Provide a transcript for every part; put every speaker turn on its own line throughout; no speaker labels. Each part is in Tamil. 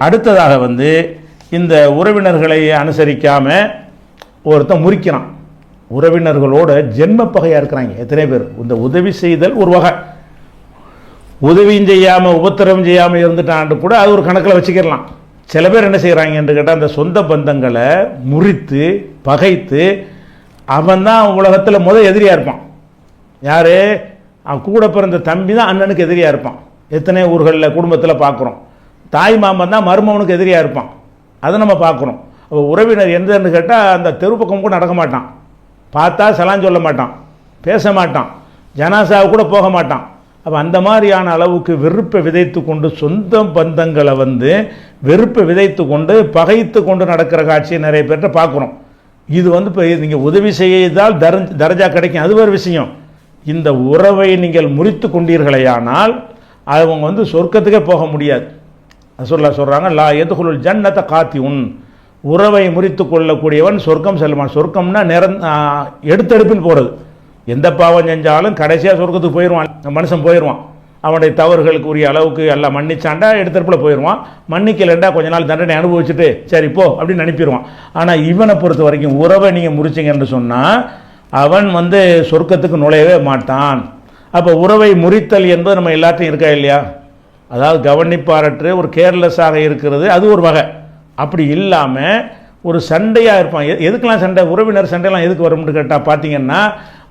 அடுத்ததாக இந்த உறவினர்களை அனுசரிக்காம ஒருத்தன் முறிக்கிறான். உறவினர்களோட ஜென்ம பகையா இருக்கிறாங்க எத்தனை பேர். இந்த உதவி செய்தல் ஒரு வகை, உதவியும் செய்யாம உபத்திரவம் செய்யாம இருந்துட்டான்னு கூட அது ஒரு கணக்கில் வச்சுக்கலாம். சில பேர் என்ன செய்யறாங்க என்று கேட்டால் அந்த சொந்த பந்தங்களை முறித்து பகைத்து அவன் தான் உலகத்தில் எதிரியா இருப்பான். யாரு? அவன் கூட பிறந்த தம்பி தான் அண்ணனுக்கு எதிரியா இருப்பான். எத்தனை ஊர்களில் குடும்பத்தில் பார்க்குறோம். தாய் மாமன் தான் மருமவனுக்கு எதிரியா இருப்பான். அதை நம்ம பார்க்குறோம். உறவினர் எந்தன்னு கேட்டால் அந்த தெரு பக்கம் கூட நடக்க மாட்டான், பார்த்தா சலான் சொல்ல மாட்டான், பேச மாட்டான், ஜனாசாவை கூட போக மாட்டான். அப்போ அந்த மாதிரியான அளவுக்கு வெறுப்பை விதைத்து கொண்டு சொந்த பந்தங்களை வெறுப்பை விதைத்து கொண்டு பகைத்து கொண்டு நடக்கிற காட்சியை நிறைய பேர்கிட்ட பார்க்குறோம். இது இப்போ நீங்கள் உதவி செய்தால் தரஜா கிடைக்கும், அது ஒரு விஷயம். இந்த உறவை நீங்கள் முறித்து கொண்டீர்களேயானால் அவங்க சொர்க்கத்துக்கே போக முடியாது. சொல்கிறாங்க லா எதுகுல் ஜன்னத்தை காத்தி உன், உறவை முறித்து கொள்ளக்கூடியவன் சொர்க்கம் செல்லுவான். சொர்க்கம்னா எடுத்தெடுப்பில் போகிறது. எந்த பாவம் செஞ்சாலும் கடைசியாக சொர்க்கத்துக்கு போயிடுவான். மனுஷன் போயிடுவான். அவனுடைய தவறுகளுக்கு உரிய அளவுக்கு எல்லாம் மன்னிச்சாண்டா எடுத்தெடுப்பில் போயிடுவான். மன்னிக்கலண்டா கொஞ்ச நாள் தண்டனை அனுபவிச்சுட்டு சரி போ அப்படின்னு அனுப்பிடுவான். ஆனால் இவனை பொறுத்த வரைக்கும் உறவை நீங்கள் முறிச்சிங்கன்னு சொன்னால் அவன் சொர்க்கத்துக்கு நுழையவே மாட்டான். அப்போ உறவை முறித்தல் என்பது நம்ம எல்லாத்தையும் இருக்கா இல்லையா? அதாவது கவனிப்பாரற்று ஒரு கேர்லெஸ்ஸாக இருக்கிறது, அது ஒரு வகை. அப்படி இல்லாமல் ஒரு சண்டையாக இருப்பான். எதுக்கெல்லாம் சண்டை? உறவினர் சண்டையெல்லாம் எதுக்கு வரும்னு கேட்டால் பார்த்தீங்கன்னா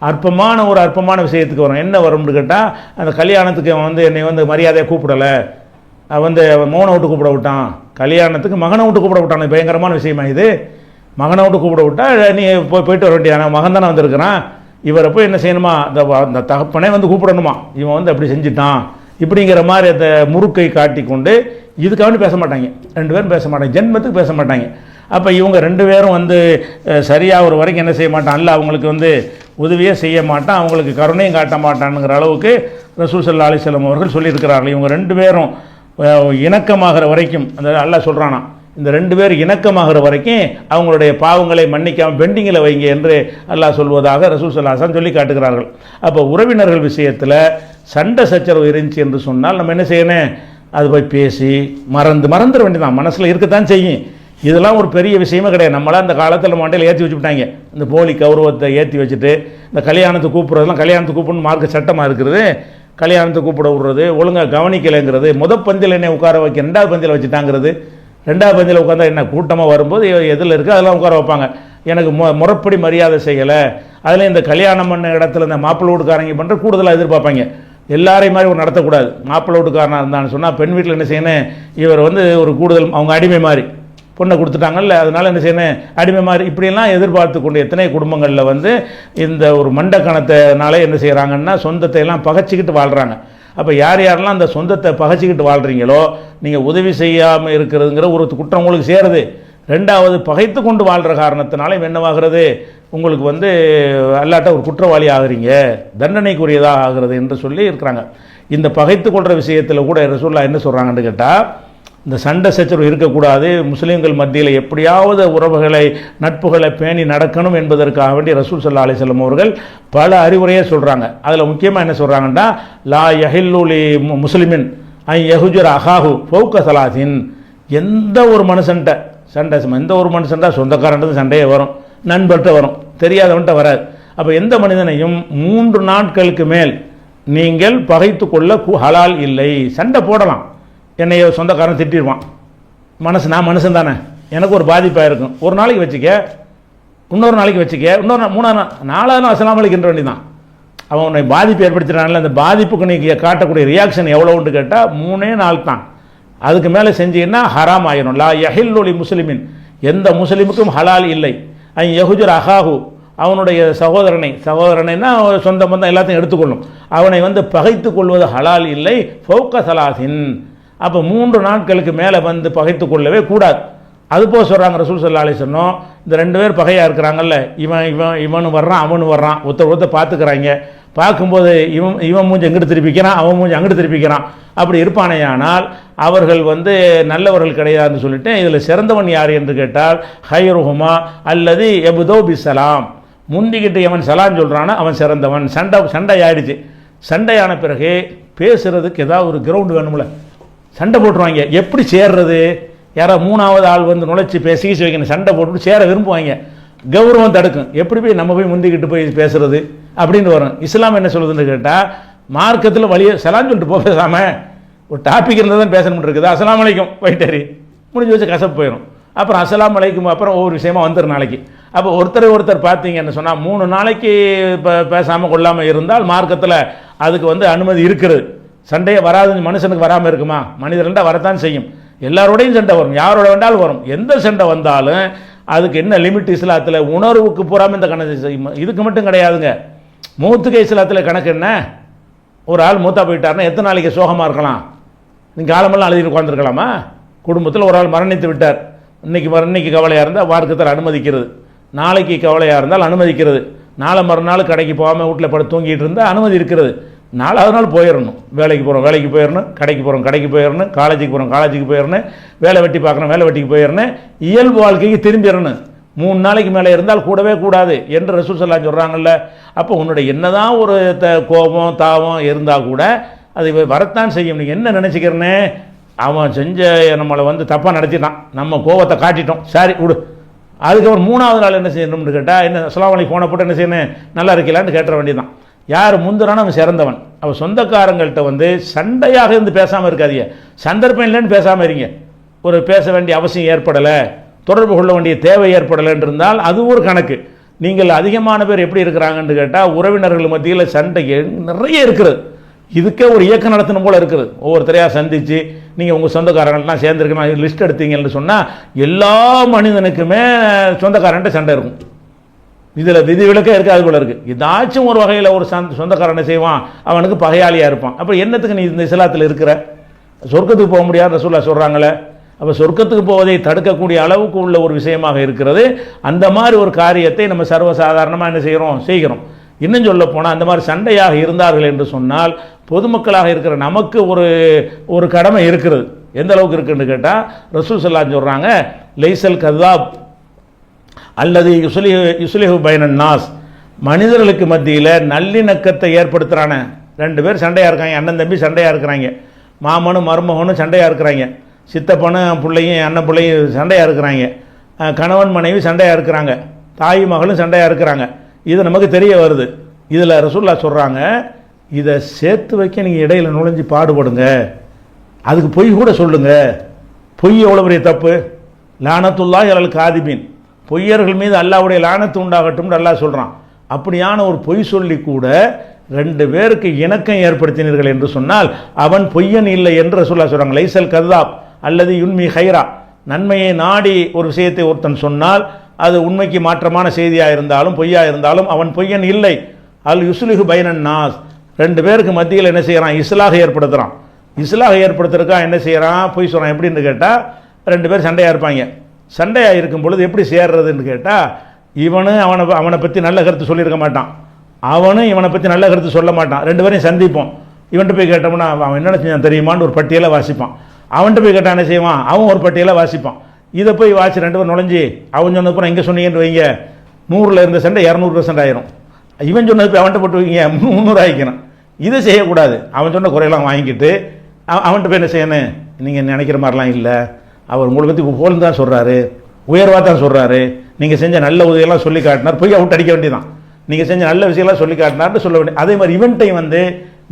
அற்பமான விஷயத்துக்கு வரும். என்ன வரும்னு கேட்டால் அந்த கல்யாணத்துக்கு என்னை மரியாதையை கூப்பிடலை, மௌனை விட்டு கூப்பிட விட்டான், கல்யாணத்துக்கு மகனை விட்டு கூப்பிட விட்டான். பயங்கரமான விஷயமா இது? மகனை விட்டு கூப்பிட விட்டா நீ போயிட்டு வர வேண்டிய மகன் தானே வந்திருக்கிறான், இவரை போய் என்ன செய்யணுமா, அந்த தகப்பனே கூப்பிடணுமா, இவன் அப்படி செஞ்சுட்டான் இப்படிங்கிற மாதிரி அந்த முறுக்கை காட்டி கொண்டு இதுக்காக பேச மாட்டாங்க. ரெண்டு பேரும் பேச மாட்டாங்க, ஜென்மத்துக்கு பேச மாட்டாங்க. அப்போ இவங்க ரெண்டு பேரும் சரியாக ஒரு வரைக்கும் என்ன செய்ய மாட்டான், அல்ல அவங்களுக்கு உதவியே செய்ய மாட்டான், அவங்களுக்கு கருணையும் காட்ட மாட்டானுங்கிற அளவுக்கு ரசூல் ஸல்லல்லாஹு அலைஹி வஸல்லம் அவர்கள் சொல்லியிருக்கிறார்கள். இவங்க ரெண்டு பேரும் இணக்கமாகிற வரைக்கும் அந்த அல்லாஹ் சொல்கிறானா, இந்த ரெண்டு பேர் இணக்கமாகிற வரைக்கும் அவங்களுடைய பாவங்களை மன்னிக்காமல் பெண்டிங்கில் வைங்க என்று அல்லாஹ் சொல்வதாக ரசூல் ஸல்லல்லாஹு அலைஹி வஸல்லம் சொல்லி காட்டுகிறார்கள். அப்போ உறவினர்கள் விஷயத்தில் சண்டை சச்சரவு இருந்துச்சு என்று சொன்னால் நம்ம என்ன செய்யணும், அது போய் பேசி மறந்துட வேண்டியதான். மனசில் இருக்கத்தான் செய்யும். இதெல்லாம் ஒரு பெரிய விஷயமே கிடையாது. நம்மளாம் அந்த காலத்தில் மண்டையில் ஏற்றி வச்சுவிட்டாங்க. இந்த போலி கௌரவத்தை ஏற்றி வச்சுட்டு இந்த கல்யாணத்துக்கு கூப்பிட்றதுலாம் கல்யாணத்துக்கு கூப்பிடணும் மார்க்க சட்டமாக இருக்கிறது. கல்யாணத்துக்கு கூப்பிட விடுறது, ஒழுங்காக கவனிக்கலைங்கிறது, பந்தியில் என்ன உட்கார வைக்க ரெண்டாவது பந்தியில் வச்சுட்டாங்கிறது. ரெண்டாவது பந்தியில் உட்காந்தா என்ன கூட்டமாக வரும்போது எதில் இருக்குது அதெல்லாம் உட்கார வைப்பாங்க. எனக்கு முறைப்படி மரியாதை செய்யலை. அதில் இந்த கல்யாணம் பண்ண இடத்துல இந்த மாப்பிள்ளை வீட்டுக்காரங்க பண்ணுற கூடுதலாக எதிர்பார்ப்பாங்க. எல்லாரையும் மாதிரி ஒரு நடத்தக்கூடாது. மாப்பிள்ளை வீட்டுக்காரனாக இருந்தான்னு சொன்னால் பெண் வீட்டில் என்ன செய்யணும், இவர் ஒரு கூடுதல் அவங்க அடிமை மாதிரி பொண்ணை கொடுத்துட்டாங்கல்ல, அதனால் என்ன செய்யணும் அடிமை மாதிரி இப்படியெல்லாம் எதிர்பார்த்து கொண்டு எத்தனை குடும்பங்களில் இந்த ஒரு மண்டக்கணத்தினால என்ன செய்கிறாங்கன்னா சொந்தத்தை எல்லாம் பகைச்சிக்கிட்டு வாழ்கிறாங்க. அப்போ யாரெல்லாம் அந்த சொந்தத்தை பகைச்சிக்கிட்டு வாழ்கிறீங்களோ நீங்கள் உதவி செய்யாமல் இருக்கிறதுங்கிற ஒரு குற்றம் உங்களுக்கு சேருது. ரெண்டாவது பகைத்து கொண்டு வாழ்கிற காரணத்தினால என்னவாகிறது, உங்களுக்கு அல்லாட்ட ஒரு குற்றவாளி ஆகிறீங்க, தண்டனைக்குரியதாக ஆகிறது என்று சொல்லி இருக்கிறாங்க. இந்த பகைத்து கொள்கிற விஷயத்தில் கூட ரசூலுல்லாஹ் என்ன சொல்கிறாங்கன்னு கேட்டால், இந்த சண்டை சச்சரவு இருக்கக்கூடாது, முஸ்லீம்கள் மத்தியில் எப்படியாவது உறவுகளை நட்புகளை பேணி நடக்கணும் என்பதற்காக வேண்டி ரசூல் ஸல்லல்லாஹு அலைஹி வஸல்லம் அவர்கள் பல அறிவுரையே சொல்கிறாங்க. அதில் முக்கியமாக என்ன சொல்கிறாங்கன்னா, லா யஹில்லுலி முஸ்லிமின் ஐ யஹுஜர் அஹாஹு ஃபௌக ஸலாத்தின், எந்த ஒரு மனுஷன்ட்ட சண்டை, எந்த ஒரு மனுஷன்டா சொந்தக்காரன்றது சண்டையே வரும், நண்பர்கிட்ட வரும், தெரியாதவன்ட்ட வராது. அப்போ எந்த மனிதனையும் 3 நாட்களுக்கு மேல் நீங்கள் பகைத்து கொள்ள ஹலால் இல்லை. சண்டை போடலாம், என்னைய சொந்தக்காரன் திட்டிடுவான், நான் மனுஷன் தானே, எனக்கு ஒரு பாதிப்பாக இருக்கும், ஒரு நாளைக்கு வச்சுக்க, இன்னொரு நாளைக்கு வச்சுக்க, இன்னொரு 3 நாள் 4வது நாள் அஸ்ஸலாமு அலைக்கும் வேண்டியதான். அவன் உன்னை பாதிப்பு ஏற்படுத்தினால அந்த பாதிப்புக்கு நீங்கள் காட்டக்கூடிய ரியாக்ஷன் எவ்வளோன்னு கேட்டால் 3 நாள் தான். அதுக்கு மேலே செஞ்சீங்கன்னா ஹராம் ஆயிரும். லா யஹில்லுலி முஸ்லிமின், எந்த முஸ்லிமுக்கும் ஹலால் இல்லை. ஐ யஹுஜர் அஹாஹு, அவனுடைய சகோதரனைன்னா சொந்த பந்தம் எல்லாத்தையும் எடுத்துக்கொள்ளும், அவனை பகைத்து கொள்வது ஹலால் இல்லை. ஃபௌக ஸலாத்தின், அப்போ 3 நாட்களுக்கு மேலே பகைத்து கொள்ளவே கூடாது. அதுபோல் சொல்கிறாங்க ரசூல் ஸல்லல்லாஹு அலைஹி வஸல்லம், இந்த 2 பேர் பகையாக இருக்கிறாங்கல்ல, இவனு வர்றான் அவனு வர்றான், ஒருத்தர் பார்த்துக்கிறாங்க, பார்க்கும்போது இவன் மூஞ்சி எங்கிட்டு திருப்பிக்கிறான், அவன் மூஞ்சி அங்கிட்டு திருப்பிக்கிறான், அப்படி இருப்பானேயானால் அவர்கள் நல்லவர்கள் கிடையாதுன்னு சொல்லிட்டு இதில் சிறந்தவன் யார் என்று கேட்டால் ஹைருஹுமா அல்லது எபுதோ பிசலாம், முந்திக்கிட்டு எவன் சலான் சொல்கிறானோ அவன் சிறந்தவன். சண்டை ஆயிடுச்சு. சண்டையான பிறகு பேசுகிறதுக்கு ஏதாவது ஒரு கிரவுண்டு வேணும்ல, சண்டை போட்டுருவாங்க. எப்படி சேர்றது? யாராவது மூணாவது ஆள் வந்து நுழைச்சி சிகிச்சை வைக்கணும், சண்டை போட்டு சேர விரும்புவாங்க. கௌரவம் தடுக்கும். எப்படி போய் நம்ம போய் முந்திக்கிட்டு போய் பேசுறது அப்படின்னு வரும். இஸ்லாம் என்ன சொல்லுதுன்னு கேட்டால், மார்க்கத்தில் வழியை சலான்னு சொல்லிட்டு போக பேசாம ஒரு டாபிக் இருந்தால் தான் பேசணும்னு இருக்குது. அஸ்ஸலாமு அலைக்கும் போயிட்டாரு, முடிஞ்சு வச்சு கசப்பு போயிடும். அப்புறம் அஸ்ஸலாமு அலைக்கும் அப்புறம் ஒவ்வொரு விஷயமா வந்துடும் நாளைக்கு. அப்போ ஒருத்தர் பார்த்தீங்கன்னு சொன்னால் 3 நாளைக்கு பேசாமல் கொள்ளாமல் இருந்தால் மார்க்கத்தில் அதுக்கு வந்து அனுமதி இருக்கிறது. சண்டையே வராது, மனுஷனுக்கு வராமல் இருக்குமா? மனிதர்கள்டா வரத்தான் செய்யும். எல்லாரோடையும் சண்டை வரும், யாரோட வேண்டாலும் வரும். எந்த சண்டை வந்தாலும் அதுக்கு என்ன லிமிட் இஸ்லாத்தில்? உணர்வுக்கு பூராமல் இந்த கணக்கு செய்யும். இதுக்கு மட்டும் கிடையாதுங்க. மூத்துக்கு இஸ்லாத்தில் கணக்கு என்ன? ஒரு ஆள் மூத்தா போயிட்டாருன்னா எத்தனை நாளைக்கு சோகமாக இருக்கலாம்? நீங்கள் காலமெல்லாம் அழுதி உட்காந்துருக்கலாமா? குடும்பத்தில் ஒரு ஆள் மரணித்து விட்டார், இன்னைக்கு கவலையாக இருந்தால் மார்க்கத்தில் அனுமதிக்கிறது, நாளைக்கு கவலையாக இருந்தால் அனுமதிக்கிறது, நாளை மறுநாள் கடைக்கு போகாமல் வீட்டில் படுத்து தூங்கிட்டு இருந்தால் அனுமதி இருக்கிறது. 4வது நாள் போயிடணும். வேலைக்கு போயிடணும், கடைக்கு போயிடணும், காலேஜுக்கு போயிடணும், வேலை வெட்டி பார்க்கணும், வேலை வெட்டிக்கு போயிடணும், இயல்பு வாழ்க்கைக்கு திரும்பிடணும். 3 நாளைக்கு மேலே இருந்தால் கூடவே கூடாது என்று ரசூல் ஸல்லல்லாஹு சொல்கிறாங்கல்ல. அப்போ உன்னுடைய என்னதான் ஒரு கோபம் தாபம் இருந்தால் கூட அது வரத்தான் செய்யும். நீங்கள் என்ன நினச்சிக்கிறனே, அவன் செஞ்ச நம்மளை வந்து தப்பாக நடத்திட்டான், நம்ம கோபத்தை காட்டிட்டோம், சரி விடு. அதுக்கப்புறம் 3வது நாள் என்ன செய்யணும்னு கேட்டால், என்ன அஸ்ஸலாமு அலைக்கும் ஃபோனை போட்டு என்ன செய்யணும், நல்லா இருக்கலான்னு கேட்ட வேண்டியதான். யார் முந்துறானோ அவன் சிறந்தவன். அவன் சொந்தக்காரங்கள்ட்ட வந்து சண்டையாக இருந்து பேசாமல் இருக்காதீங்க, சந்தர்ப்பம் இல்லைன்னு பேசாமல் இருங்க. ஒரு பேச வேண்டிய அவசியம் ஏற்படலை, தொடர்பு கொள்ள வேண்டிய தேவை ஏற்படலைன்னு இருந்தால் அது ஒரு கணக்கு. நீங்கள் அதிகமான பேர் எப்படி இருக்கிறாங்கன்னு கேட்டால், உறவினர்கள் மத்தியில் சண்டை நிறைய இருக்கிறது. இதுக்கே ஒரு இயக்கம் நடத்தணும் போல இருக்குது. ஒவ்வொருத்தரையாக சந்தித்து நீங்கள் உங்கள் சொந்தக்காரங்கள்லாம் சேர்ந்துருக்கணும் லிஸ்ட் எடுத்தீங்கன்னு சொன்னால் எல்லா மனிதனுக்குமே சொந்தக்காரன்ட்ட சண்டை இருக்கும். இதில் விதிவிலக்கே இருக்காது போல இருக்குது. ஏதாச்சும் ஒரு வகையில் ஒரு சொந்தக்காரனை செய்வான், அவனுக்கு பகையாளியாக இருப்பான். அப்போ என்னத்துக்கு நீ இந்த இஸ்லாத்தில் இருக்கிற? சொர்க்கத்துக்கு போக முடியாது ரசூலுல்லாஹ் சொல்கிறாங்களே. அப்போ சொர்க்கத்துக்கு போவதை தடுக்கக்கூடிய அளவுக்கு உள்ள ஒரு விஷயமாக இருக்கிறது. அந்த மாதிரி ஒரு காரியத்தை நம்ம சர்வசாதாரணமாக என்ன செய்கிறோம். இன்னும் சொல்ல போனால் அந்த மாதிரி சண்டையாக இருந்தார்கள் என்று சொன்னால் பொதுமக்களாக இருக்கிற நமக்கு ஒரு கடமை இருக்கிறது. எந்த அளவுக்கு இருக்குன்னு கேட்டால், ரசூல் ஸல்லல்லாஹு அலைஹி சொல்கிறாங்க, லைசல் கதாப் அல்லது யுஸ்லிஹு பைனன் நாஸ், மனிதர்களுக்கு மத்தியில் நல்லிணக்கத்தை ஏற்படுத்துகிறான 2 பேர் சண்டையாக இருக்காங்க, அண்ணன் தம்பி சண்டையாக இருக்கிறாங்க, மாமனும் மருமகனும் சண்டையாக இருக்கிறாங்க, சித்தப்பனும் பிள்ளையும் அண்ணன் பிள்ளையும் சண்டையாக இருக்கிறாங்க, கணவன் மனைவி சண்டையாக இருக்கிறாங்க, தாய் மகளும் சண்டையாக இருக்கிறாங்க. இது நமக்கு தெரிய வருது. இதில் ரசூலுல்லாஹ் சொல்கிறாங்க, இதை சேர்த்து வைக்க நீங்கள் இடையில நுழைஞ்சு பாடுபடுங்க, அதுக்கு பொய் கூட சொல்லுங்க. பொய் எவ்வளோ பெரிய தப்பு. லானத்துல்லாஹி அலல் காதிபீன், பொய்யர்கள் மீது அல்லாஹ்வுடைய லானத்து உண்டாகட்டும்னு அல்லாஹ் சொல்கிறான். அப்படியான ஒரு பொய் சொல்லி கூட 2 பேருக்கு இணக்கம் ஏற்படுத்தினீர்கள் என்று சொன்னால் அவன் பொய்யன் இல்லை என்று ரசூலுல்லாஹ் சொல்கிறாங்க. லைசல் கதாப் அல்லது யுன்மி ஹைரா, நன்மையை நாடி ஒரு விஷயத்தை ஒருத்தன் சொன்னால் அது உண்மைக்கு மாற்றமான செய்தியாக இருந்தாலும் பொய்யாக இருந்தாலும் அவன் பொய்யன் இல்லை. அல் யுஸ்லிஹு பைனன் நாஸ், 2 பேருக்கு மத்தியில் என்ன செய்கிறான், இஸ்லாஹ் ஏற்படுத்துகிறான். இஸ்லாஹ் ஏற்படுத்துறதுக்காக என்ன செய்கிறான், பொய் சொல்கிறான். எப்படின்னு கேட்டால், 2 பேர் சண்டையாக இருப்பாங்க. சண்டையாக இருக்கும் பொழுது எப்படி சேர்றதுன்னு கேட்டால், அவனை பற்றி நல்ல கருத்து சொல்லியிருக்க மாட்டான், அவனும் இவனை பற்றி நல்ல கருத்து சொல்ல மாட்டான். 2 பேரையும் சந்திப்போம். இவன்ட்டு போய் கேட்டோம்னா அவன் என்ன செஞ்சான் தெரியுமான்னு ஒரு பட்டியலை வாசிப்பான். அவன்கிட்ட போய் கேட்டால் என்ன செய்வான், அவன் ஒரு பட்டியலை வாசிப்பான். இதை போய் வாசி 2 பேர் நுழைஞ்சி அவன் சொன்னதுப்புறம் இங்கே சொன்னீங்கன்னு வைங்க, 100ல் இருந்த சண்டை 200% ஆயிரும். இவன் சொன்னது போய் அவன்கிட்ட போட்டு வைங்க 300 ஆகிக்கணும். இதை செய்யக்கூடாது. அவன் சொன்ன குறையெல்லாம் வாங்கிக்கிட்டு அவன்கிட்ட போய் என்ன செய்யணும், நீங்கள் நினைக்கிற மாதிரிலாம் இல்லை, அவர் உங்களை பற்றி போல்னு தான் சொல்கிறாரு, உயர்வாக தான் சொல்கிறாரு, நீங்கள் செஞ்ச நல்ல உதவியெல்லாம் சொல்லி காட்டினார், போய் அவுட் அடிக்க வேண்டியதான். நீங்கள் செஞ்ச நல்ல விஷயம்லாம் சொல்லி காட்டினார்னு சொல்ல வேண்டிய. அதே மாதிரி இவன்ட்டையும் வந்து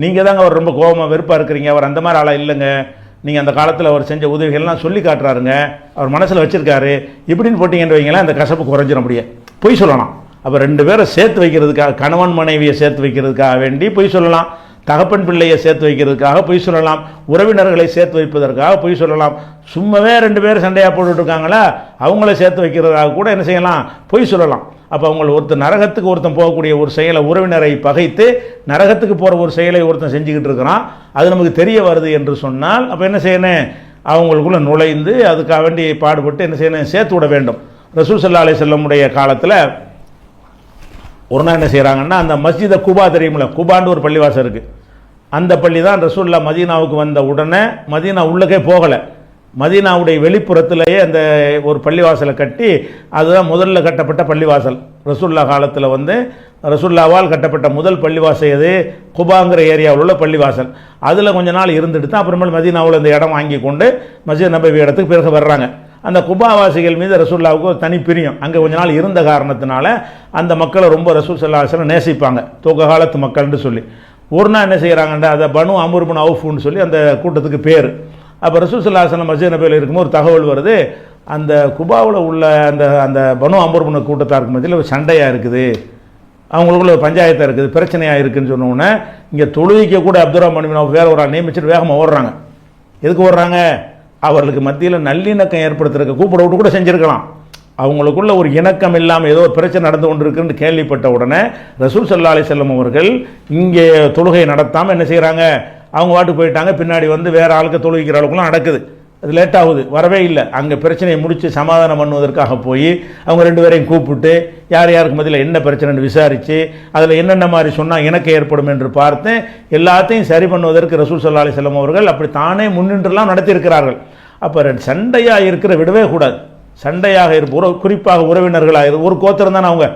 நீங்கள் தாங்க அவர் ரொம்ப கோபமாக வெறுப்பாக இருக்கிறீங்க, அவர் அந்த மாதிரி ஆளாக இல்லைங்க, நீங்கள் அந்த காலத்தில் அவர் செஞ்ச உதவிகள்லாம் சொல்லி காட்டுறாருங்க, அவர் மனசில் வச்சுருக்காரு, இப்படின்னு போட்டிங்கன்னு வைங்களேன், அந்த கசப்பு குறைஞ்சிட முடியும். பொய் சொல்லலாம். அப்போ 2 பேரை சேர்த்து வைக்கிறதுக்காக, கணவன் மனைவியை சேர்த்து வைக்கிறதுக்காக வேண்டி பொய் சொல்லலாம், தகப்பன் பிள்ளையை சேர்த்து வைக்கிறதுக்காக பொய் சொல்லலாம், உறவினர்களை சேர்த்து வைப்பதற்காக பொய் சொல்லலாம். சும்மாவே 2 பேர் சண்டையாக போட்டுட்ருக்காங்களா, அவங்கள சேர்த்து வைக்கிறதுக்காக கூட என்ன செய்யலாம், பொய் சொல்லலாம். அப்போ அவங்க ஒருத்தர் நரகத்துக்கு ஒருத்தன் போகக்கூடிய ஒரு செயலை, உறவினரை பகைத்து நரகத்துக்கு போகிற ஒரு செயலை ஒருத்தன் செஞ்சுக்கிட்டு இருக்கிறான், அது நமக்கு தெரிய வருது என்று சொன்னால் அப்போ என்ன செய்யணும், அவங்களுக்குள்ளே நுழைந்து அதுக்காக வேண்டி பாடுபட்டு என்ன செய்யணும், சேர்த்து விட வேண்டும். ரசூல் ஸல்லல்லாஹு அலைஹி வஸல்லம் காலத்தில் ஒரு நாள் என்ன செய்கிறாங்கன்னா, அந்த மஸ்ஜித குபா தெரியுமில்ல, குபான்னு ஒரு பள்ளிவாசல் இருக்குது. அந்த பள்ளி தான் ரசூலுல்லாஹ் மதீனாவுக்கு வந்த உடனே மதீனா உள்ளக்கே போகலை, மதீனாவுடைய வெளிப்புறத்திலேயே அந்த ஒரு பள்ளிவாசலை கட்டி, அதுதான் முதல்ல கட்டப்பட்ட பள்ளிவாசல். ரசூலுல்லாஹ் காலத்தில் வந்து ரசூலுல்லாவால் கட்டப்பட்ட முதல் பள்ளிவாசல் எது? குபாங்கிற ஏரியாவில் உள்ள பள்ளிவாசல். அதில் கொஞ்ச நாள் இருந்துட்டு தான் அப்புறமேல் மதீனாவில் இந்த இடம் வாங்கி கொண்டு மஸ்ஜித் நபவி இடத்துக்கு பிறகு வர்றாங்க. அந்த குபாவாசிகள் மீது ரசூலுல்லாவுக்கு தனி பிரியம். அங்கே கொஞ்ச நாள் இருந்த காரணத்தினால அந்த மக்களை ரொம்ப ரசூல் ஸல்லல்லாஹு அலைஹி வஸல்லம் நேசிப்பாங்க, துவக்க காலத்து மக்கள்னு சொல்லி. ஒரு நாள் என்ன செய்கிறாங்கண்டா, அதை பனு அம்ர் பின் அவுஃப்னு சொல்லி அந்த கூட்டத்துக்கு பேர். அப்போ ரசூல் ஸல்லல்லாஹு அலைஹி வஸல்லம் மஸ்ஜித் நபவியில் இருக்கும்போது ஒரு தகவல் வருது, அந்த குபாவில் உள்ள அந்த அந்த பனு அம்ர் பின் கூட்டத்தாருக்கு மத்தியில் ஒரு சண்டையாக இருக்குது, அவங்களுக்குள்ள பஞ்சாயத்தாக இருக்குது, பிரச்சனையாக இருக்குதுன்னு சொன்னோன்னே இங்கே தொழுவிக்க கூட அப்துல் ரஹ்மான் பின் அவுஃப் வேற ஒரு ஆள் நியமிச்சுட்டு வேகமாக ஓடுறாங்க. எதுக்கு ஓடுறாங்க? அவர்களுக்கு மத்தியில் நல்லிணக்கம் ஏற்படுத்துறதுக்கு கூப்பிட விட்டு கூட செஞ்சுருக்கலாம். அவங்களுக்குள்ள ஒரு இணக்கம் இல்லாமல் ஏதோ ஒரு பிரச்சனை நடந்து கொண்டிருக்குன்னு கேள்விப்பட்ட உடனே ரசூல் ஸல்லல்லாஹு அலைஹி வஸல்லம் அவர்கள் இங்கே தொழுகை நடத்தாமல் என்ன செய்கிறாங்க, அவங்க வாட்டுக்கு போயிட்டாங்க. பின்னாடி வந்து வேறு ஆளுக்கு தொழுகிக்கிற அளவுக்குலாம் நடக்குது. அது லேட் ஆகுது, வரவே இல்லை. அங்கே பிரச்சனையை முடித்து சமாதானம் பண்ணுவதற்காக போய் அவங்க ரெண்டு பேரையும் கூப்பிட்டு யார் யாருக்கு மத்தியில் என்ன பிரச்சனைன்னு விசாரித்து அதில் என்னென்ன மாதிரி சொன்னால் எனக்கு ஏற்படும் என்று பார்த்து எல்லாத்தையும் சரி பண்ணுவதற்கு ரசூல் ஸல்லல்லாஹு அலைஹி வஸல்லம் அவர்கள் அப்படி தானே முன்னின்றுலாம் நடத்தியிருக்கிறார்கள். அப்போ சண்டையாக இருக்கிற விடவே கூடாது. சண்டையாக இருப்ப குறிப்பாக உறவினர்களாக ஒரு கோத்திரம் தானே அவங்க.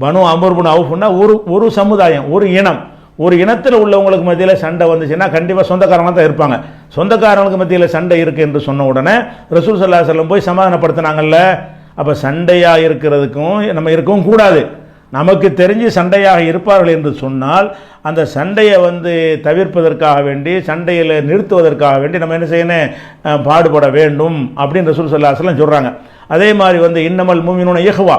பனு அம்ர் பின் அவுஃப்னா ஒரு சமுதாயம், ஒரு இனம். ஒரு இனத்தில் உள்ளவங்களுக்கு மத்தியில் சண்டை வந்துச்சுன்னா கண்டிப்பாக சொந்தக்காரங்க தான் இருப்பாங்க. சொந்தக்காரங்களுக்கு மத்தியில் சண்டை இருக்குது என்று சொன்ன உடனே ரசூல் ஸல்லல்லாஹு அலைஹி வஸல்லம் போய் சமாதானப்படுத்தினாங்கல்ல. அப்போ சண்டையாக இருக்கிறதுக்கும் நம்ம இருக்கவும் கூடாது. நமக்கு தெரிஞ்சு சண்டையாக இருப்பார்கள் என்று சொன்னால் அந்த சண்டையை தவிர்ப்பதற்காக வேண்டி, சண்டையில் நிறுத்துவதற்காக வேண்டி நம்ம என்ன செய்யணும், பாடுபட வேண்டும் அப்படின்னு ரசூல் ஸல்லல்லாஹு அலைஹி வஸல்லம் சொல்கிறாங்க. அதே மாதிரி இன்னமல் மூமினூன இஹ்வா,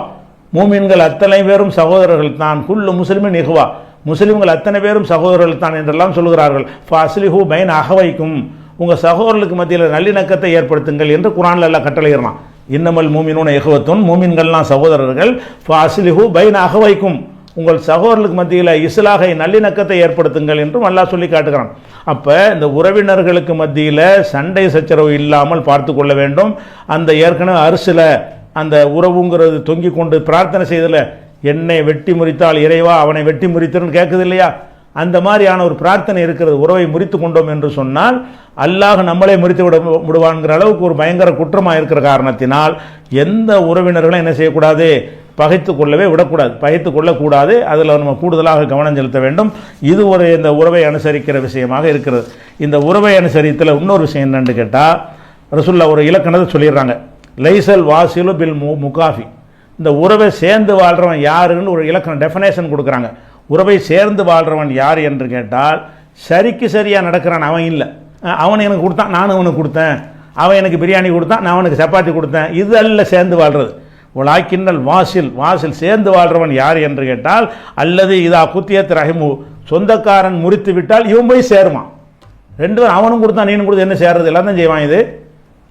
மூமின்கள் அத்தனை பேரும் சகோதரர்கள் தான். குல்லு முஸ்லிமின் இஹ்வா, முஸ்லிம்கள் அத்தனை பேரும் சகோதரர்கள் தான் என்றெல்லாம் சொல்கிறார்கள். ஃபஸ்லிஹு பைன அஹவைக்கும், உங்கள் சகோதரர்களுக்கு மத்தியில் நல்லிணக்கத்தை ஏற்படுத்துங்கள் என்று குர்ஆனில் எல்லாம் கட்டளையிடலாம். இன்னமல் மூமினூன இஹ்வத்துன், மூமின்கள்லாம் சகோதரர்கள். ஃபஸ்லிஹு பைன அஹவைக்கும், உங்கள் சகோதரர்களுக்கு மத்தியில் இஸ்லாஹை நல்லிணக்கத்தை ஏற்படுத்துங்கள் என்றும் அல்லாஹ் சொல்லி காட்டுகிறான். அப்போ இந்த உறவினர்களுக்கு மத்தியில் சண்டை சச்சரவு இல்லாமல் பார்த்து கொள்ள வேண்டும். அந்த ஏற்கனவே அரிசில அந்த உறவுங்கிறது தொங்கி கொண்டு பிரார்த்தனை செய்தல, என்னை வெட்டி முறித்தால் இறைவா அவனை வெட்டி முறித்துன்னு கேட்குது இல்லையா, அந்த மாதிரியான ஒரு பிரார்த்தனை இருக்கிறது. உறவை முறித்து கொண்டோம் என்று சொன்னால் அல்லாஹ் நம்மளே முறித்து விடுவான்கிற அளவுக்கு ஒரு பயங்கர குற்றமாக இருக்கிற காரணத்தினால் எந்த உறவினர்களும் என்ன செய்யக்கூடாது, பகைத்து கொள்ளவே விடக்கூடாது, பகைத்து கொள்ளக்கூடாது. அதில் நம்ம கூடுதலாக கவனம் செலுத்த வேண்டும். இது இந்த உறவை அனுசரிக்கிற விஷயமாக இருக்கிறது. இந்த உறவை அனுசரித்தில் இன்னொரு விஷயம் என்னன்னு கேட்டால், ரசூலுல்லாஹ் ஒரு இலக்கணத்தை சொல்லிடுறாங்க, லைசல் வாசிலு பில் முகாஃபி. இந்த உறவை சேர்ந்து வாழ்கிறவன் யாருன்னு ஒரு இலக்கணம் டெஃபினேஷன் கொடுக்குறாங்க. உறவை சேர்ந்து வாழ்கிறவன் யார் என்று கேட்டால், சரிக்கு சரியாக நடக்கிறான் அவன் இல்லை. அவன் எனக்கு கொடுத்தான், நானும் அவனுக்கு கொடுத்தேன், அவன் எனக்கு பிரியாணி கொடுத்தான், நான் அவனுக்கு சப்பாத்தி கொடுத்தேன், இது அல்ல சேர்ந்து வாழ்கிறது. உலாக்கின்னல் வாசில் சேர்ந்து வாழ்கிறவன் யார் என்று கேட்டால், அல்லது இதா குத்தியத் ரஹிமு, சொந்தக்காரன் முறித்து விட்டால் இவன் போய் சேருவான். ரெண்டு பேரும் அவனும் கொடுத்தான் நீனும் கொடுத்து என்ன சேர்றது, எல்லாம் தான் செய்வான். இது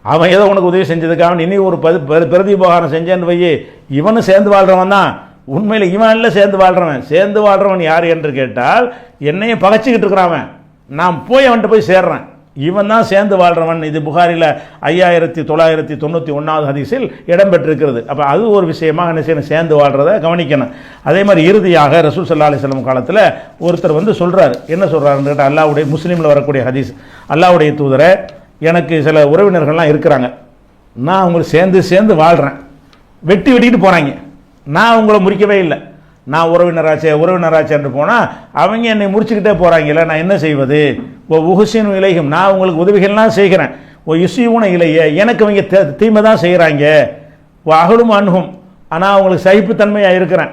அவன் ஏதோ உனக்கு உதவி செஞ்சதுக்காக இனி ஒரு பிரதிபகாரம் செஞ்சேன்னு வையே, இவனும் சேர்ந்து வாழ்கிறவன் தான். உண்மையில் இவன் இல்லை சேர்ந்து வாழ்கிறவன். சேர்ந்து வாழ்கிறவன் யார் என்று கேட்டால், என்னையும் பகைச்சிக்கிட்டு இருக்கிறவன், நான் போய் அவன்கிட்ட போய் சேர்றேன், இவன் தான் சேர்ந்து வாழ்கிறவன். இது புகாரில் 5991 ஹதீஸில் இடம்பெற்றிருக்கிறது. அப்போ அது ஒரு விஷயமாக என்ன செய்யணும், சேர்ந்து வாழ்கிறத கவனிக்கணும். அதே மாதிரி இறுதியாக ரசூல் ஸல்லல்லாஹு அலைஹி வஸல்லம் காலத்தில் ஒருத்தர் சொல்கிறார். என்ன சொல்கிறாருன்னு கேட்டால், அல்லாஹ்வுடைய முஸ்லீமில் வரக்கூடிய ஹதீஸ், அல்லாஹ்வுடைய தூதரை, எனக்கு சில உறவினர்கள்லாம் இருக்கிறாங்க, நான் அவங்களுக்கு சேர்ந்து வாழ்கிறேன், வெட்டிக்கிட்டு போகிறாங்க, நான் அவங்கள முறிக்கவே இல்லை, நான் உறவினராச்சே என்று போனால் அவங்க என்னை முறிச்சுக்கிட்டே போகிறாங்கல்ல, நான் என்ன செய்வது? உஹுசின் இலையும், நான் உங்களுக்கு உதவிகள்லாம் செய்கிறேன், யுசியூன இலைய, எனக்கு அவங்க தீமை தான் செய்கிறாங்க, அகலும் அணுகும், ஆனால் அவங்களுக்கு சகிப்புத்தன்மையாக இருக்கிறேன்,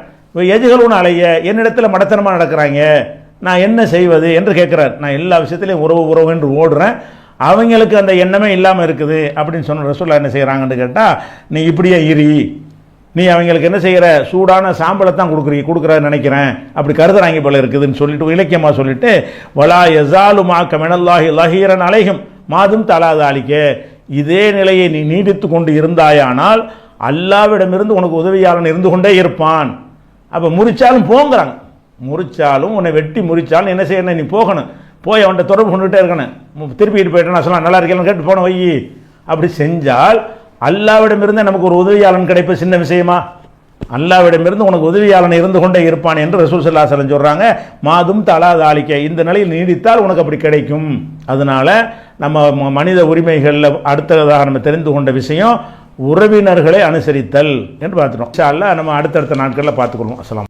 எஜுகளும் அலைய, என்னிடத்தில் மடத்தனமாக நடக்கிறாங்க, நான் என்ன செய்வது என்று கேட்குறார். நான் எல்லா விஷயத்திலையும் உறவு என்று ஓடுறேன், அவங்களுக்கு அந்த எண்ணமே இல்லாமல் இருக்குது அப்படின்னு சொன்ன ரசூலுல்லாஹ் என்ன செய்கிறாங்கன்னு கேட்டால், நீ இப்படியே நீ அவங்களுக்கு என்ன செய்கிற, சூடான சாம்பலை தான் கொடுக்குறன்னு நினைக்கிறேன், அப்படி கருதுறாங்க போல இருக்குதுன்னு சொல்லிட்டு இலக்கியமாக சொல்லிட்டு, வலா யஸாலு மாக்க மினல்லாஹி லஹீரன் அலைஹிம் மாதும் தலாதாலிக்க, இதே நிலையை நீ நீடித்து கொண்டு இருந்தாயானால் அல்லாஹ்விடமிருந்து உனக்கு உதவியாளன் இருந்து கொண்டே இருப்பான். அப்போ முறிச்சாலும் போங்கிறாங்க, முறிச்சாலும் உன்னை வெட்டி முறிச்சாலும் என்ன செய்யணும், நீ போகணும், போய் அவன்கிட்ட தொடர்பு கொண்டுகிட்டே இருக்கணும். திருப்பிட்டு போயிட்டேன் நான் சொல்லலாம், நல்லா இருக்கேன்னு கேட்டு போன வை. அப்படி செஞ்சால் அல்லாஹ்விடமிருந்து நமக்கு ஒரு உதவியாளன் கிடைப்பது சின்ன விஷயமா? அல்லாஹ்விடமிருந்து உனக்கு உதவியாளன் இருந்து கொண்டே இருப்பான் என்று ரசூல் ஸல்லல்லாஹு அலைஹி வஸல்லம் சொல்கிறாங்க. மாதும் தலாதாலிக்க, இந்த நிலையில் நீடித்தால் உனக்கு அப்படி கிடைக்கும். அதனால நம்ம மனித உரிமைகளில் அடுத்ததாக நம்ம தெரிந்து கொண்ட விஷயம் உறவினர்களை அனுசரித்தல் என்று பார்த்துட்டோம். இன்ஷா அல்லாஹ் நம்ம அடுத்தடுத்த நாட்களில் பார்த்துக்கொள்வோம். அஸ்ஸலாம்.